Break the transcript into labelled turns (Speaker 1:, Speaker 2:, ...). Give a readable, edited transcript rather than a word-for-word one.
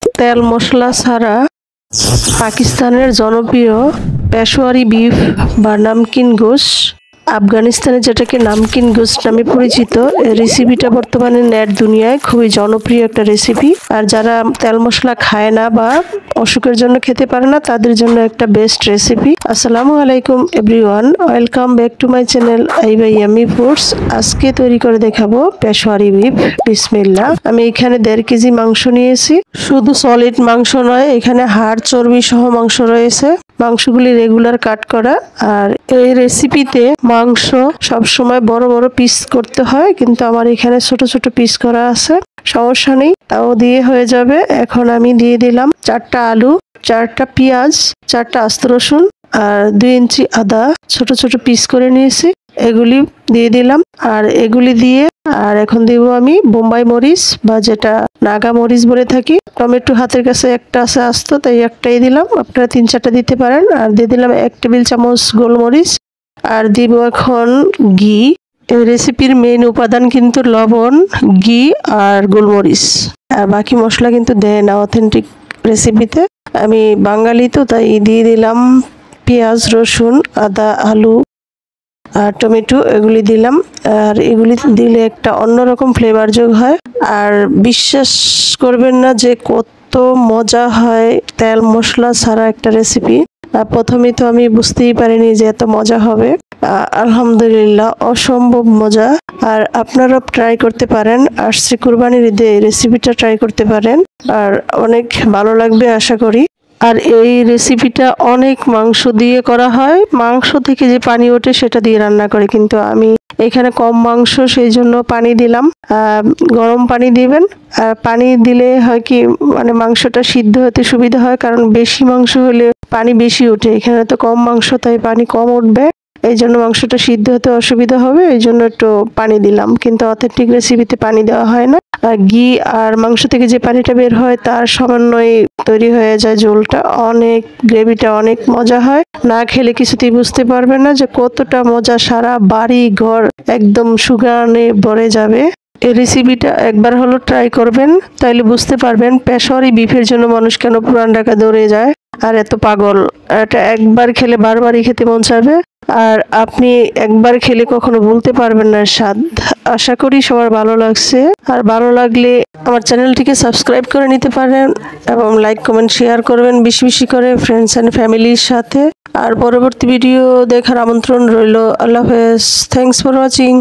Speaker 1: তেল মশলা ছাড়া পাকিস্তানের জনপ্রিয় পেশোয়ারি বিফ বা নামকিন গোশত, আফগানিস্তানে যেটাকে নামকিন গোশত নামে পরিচিত, এই রেসিপিটা বর্তমানে নেট দুনিয়ায় খুবই জনপ্রিয় একটা রেসিপি। আর যারা তেল মশলা খায় না বা অসুখের জন্য খেতে পারে না তাদের জন্য একটা বেস্ট রেসিপি। আসসালামু আলাইকুম everyone, welcome back to my channel I by Yummy Foods. আজকে তৈরি করে দেখাবো পেশোয়ারি বিফ। বিসমিল্লাহ। আমি এখানে 1.5 কেজি মাংস নিয়েছি। শুধু সলিড মাংস নয়, এখানে হাড় চর্বি সহ মাংস রয়েছে। মাংসগুলি রেগুলার কাট করা। আর এই রেসিপিতে মাংস সবসময় বড় বড় পিস করতে হয়, কিন্তু আমার এখানে ছোট ছোট পিস করা আছে, সমস্যা নেই, তাও দিয়ে হয়ে যাবে। এখন আমি দিয়ে দিলাম 4টা আলু, 4টা পেঁয়াজ, 4টা আস্ত রসুন আর 2 ইঞ্চি আদা ছোট ছোট পিস করে নিয়েছি, এগুলি দিয়ে দিলাম। আর এগুলি দিয়ে আর এখন দিব আমি বোম্বাই মরিচ বা যেটা নাগা মরিচ বলে থাকি। টমেটো হাতের কাছে একটা আছে আস্ত, তাই একটাই দিলাম, আপনারা 3-4টা দিতে পারেন। আর দিয়ে দিলাম 1 টেবিল চামচ গোলমরিচ। আর দিব এখন ঘি। এই রেসিপির মেইন উপাদান কিন্তু লবণ, ঘি আর গোলমরিচ, আর বাকি মশলা কিন্তু দেয় না অথেন্টিক রেসিপিতে। আমি বাঙালি তো তাই দিয়ে দিলাম পেঁয়াজ, রসুন, আদা, আলু আর টমেটো, এগুলি দিলাম। আর এগুলি দিলে একটা অন্যরকম ফ্লেভার যোগ হয়। আর বিশ্বাস করবেন না যে কত মজা হয় তেল মশলা ছাড়া একটা রেসিপি। প্রথমে তো আমি বুঝতেই পারিনি যে এত মজা হবে। আলহামদুলিল্লাহ, অসম্ভব মজা। আর আপনারা ট্রাই করতে পারেন, আসছে কুরবানির ঈদে এই রেসিপিটা ট্রাই করতে পারেন, আর অনেক ভালো লাগবে আশা করি। আর এই রেসিপিটা অনেক মাংস দিয়ে করা হয়, মাংস থেকে যে পানি ওঠে সেটা দিয়ে রান্না করে, কিন্তু আমি এখানে কম মাংস সেই জন্য পানি দিলাম। গরম পানি দিবেন। আর পানি দিলে হয় কি, মানে মাংসটা সিদ্ধ হতে সুবিধা হয়, কারণ বেশি মাংস হলে পানি বেশি ওঠে, এখানে তো কম মাংস তাই পানি কম উঠবে, এই জন্য মাংসটা সিদ্ধ হতে অসুবিধা হবে, এই জন্য একটু পানি দিলাম। কিন্তু অথেন্টিক রেসিপিতে পানি দেওয়া হয় না। আর ঘি আর মাংস থেকে যে পানিটা বের হয় তার সমন্বয়ে তৈরি হয়ে যায় ঝোলটা, অনেক গ্রেভিটা অনেক মজা হয়। না খেলে কিছুতেই বুঝতে পারবে না যে কতটা মজা, সারা বাড়ি ঘর একদম সুগানে ভরে যাবে। এই রেসিপিটা একবার হলো ট্রাই করবেন, তাইলে বুঝতে পারবেন পেশোয়ারি বিফের জন্য মানুষ কেন পুরান ঢাকা দৌড়ে যায় আর এত পাগল। এটা একবার খেলে বারবারই খেতে মন চাইবে, আর আপনি একবার খেলে কখনো ভুলতে পারবেন না স্বাদ। আশা করি সবার ভালো লাগছে, আর ভালো লাগলে আমার চ্যানেলটিকে সাবস্ক্রাইব করে নিতে পারেন এবং লাইক কমেন্ট শেয়ার করবেন বেশি বেশি করে ফ্রেন্ডস অ্যান্ড ফ্যামিলির সাথে। আর পরবর্তী ভিডিও দেখার আমন্ত্রণ রইল। আল্লাহ হাফেজ। Thanks for watching.